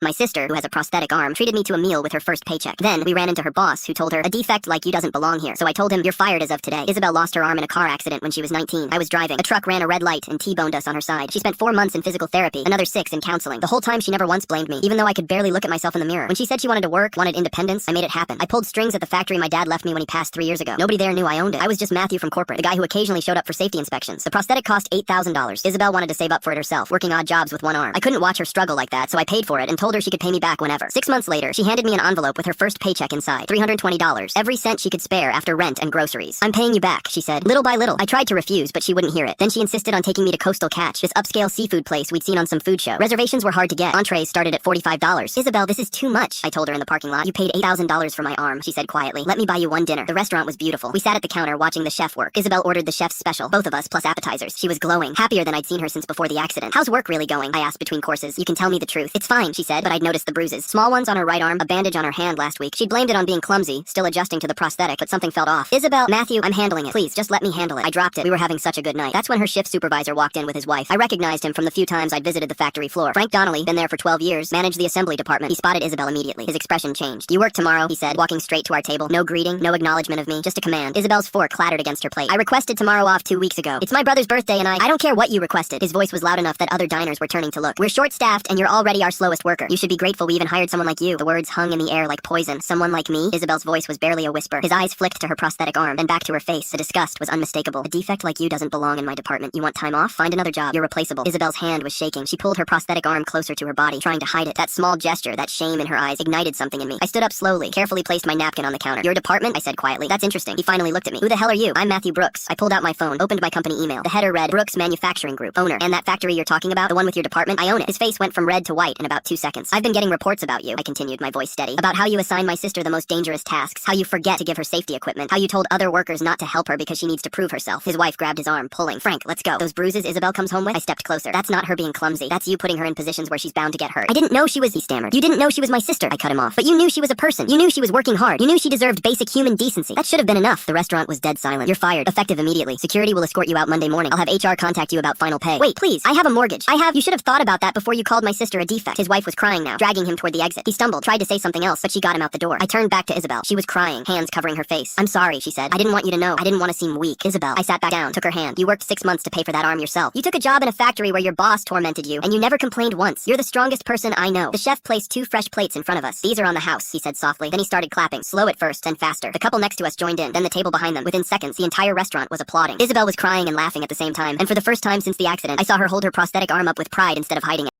My sister, who has a prosthetic arm, treated me to a meal with her first paycheck. Then we ran into her boss, who told her, a defect like you doesn't belong here. So I told him, you're fired as of today. Isabel lost her arm in a car accident when she was 19. I was driving. A truck ran a red light and T-boned us on her side. She spent 4 months in physical therapy, another 6 in counseling. The whole time she never once blamed me, even though I could barely look at myself in the mirror. When she said she wanted to work, wanted independence, I made it happen. I pulled strings at the factory my dad left me when he passed 3 years ago. Nobody there knew I owned it. I was just Matthew from corporate, the guy who occasionally showed up for safety inspections. The prosthetic cost $8,000. Isabel wanted to save up for it herself, working odd jobs with one arm. I couldn't watch her struggle like that, so I paid for it and told her she could pay me back whenever. 6 months later, she handed me an envelope with her first paycheck inside, $320, every cent she could spare after rent and groceries. I'm paying you back, she said, little by little. I tried to refuse, but she wouldn't hear it. Then she insisted on taking me to Coastal Catch, this upscale seafood place we'd seen on some food show. Reservations were hard to get. Entrees started at $45. Isabel, this is too much, I told her in the parking lot. You paid $8,000 for my arm, she said quietly. Let me buy you one dinner. The restaurant was beautiful. We sat at the counter watching the chef work. Isabel ordered the chef's special, both of us plus appetizers. She was glowing, happier than I'd seen her since before the accident. How's work really going? I asked between courses. You can tell me the truth. It's fine, she said, but I'd noticed the bruises. Small ones on her right arm, a bandage on her hand last week. She'd blamed it on being clumsy, still adjusting to the prosthetic, but something felt off. Isabel, Matthew, I'm handling it. Please, just let me handle it. I dropped it. We were having such a good night. That's when her shift supervisor walked in with his wife. I recognized him from the few times I'd visited the factory floor. Frank Donnelly, been there for 12 years, managed the assembly department. He spotted Isabel immediately. His expression changed. You work tomorrow, he said, walking straight to our table. No greeting, no acknowledgement of me, just a command. Isabel's fork clattered against her plate. I requested tomorrow off 2 weeks ago. It's my brother's birthday and I don't care what you requested. His voice was loud enough that other diners were turning to look. We're short-staffed and you're already our slowest worker. You should be grateful we even hired someone like you. The words hung in the air like poison. Someone like me? Isabel's voice was barely a whisper. His eyes flicked to her prosthetic arm, then back to her face. The disgust was unmistakable. A defect like you doesn't belong in my department. You want time off? Find another job. You're replaceable. Isabel's hand was shaking. She pulled her prosthetic arm closer to her body, trying to hide it. That small gesture, that shame in her eyes, ignited something in me. I stood up slowly, carefully placed my napkin on the counter. Your department? I said quietly. That's interesting. He finally looked at me. Who the hell are you? I'm Matthew Brooks. I pulled out my phone, opened my company email. The header read, Brooks Manufacturing Group, owner. And that factory you're talking about, the one with your department? I own it. His face went from red to white in about 2 seconds. I've been getting reports about you, I continued, my voice steady. About how you assign my sister the most dangerous tasks, how you forget to give her safety equipment, how you told other workers not to help her because she needs to prove herself. His wife grabbed his arm, pulling. Frank, let's go. Those bruises Isabel comes home with? I stepped closer. That's not her being clumsy. That's you putting her in positions where she's bound to get hurt. I didn't know she was, he stammered. You didn't know she was my sister. I cut him off. But you knew she was a person. You knew she was working hard. You knew she deserved basic human decency. That should have been enough. The restaurant was dead silent. You're fired. Effective immediately. Security will escort you out Monday morning. I'll have HR contact you about final pay. Wait, please. I have a mortgage. You should have thought about that before you called my sister a defect. His wife was crying now, dragging him toward the exit. He stumbled, tried to say something else, but she got him out the door. I turned back to Isabel. She was crying, hands covering her face. I'm sorry, she said. I didn't want you to know. I didn't want to seem weak. Isabel. I sat back down, took her hand. You worked 6 months to pay for that arm yourself. You took a job in a factory where your boss tormented you, and you never complained once. You're the strongest person I know. The chef placed 2 fresh plates in front of us. These are on the house, he said softly. Then he started clapping, slow at first, then faster. The couple next to us joined in, then the table behind them. Within seconds, the entire restaurant was applauding. Isabel was crying and laughing at the same time, and for the first time since the accident, I saw her hold her prosthetic arm up with pride instead of hiding it.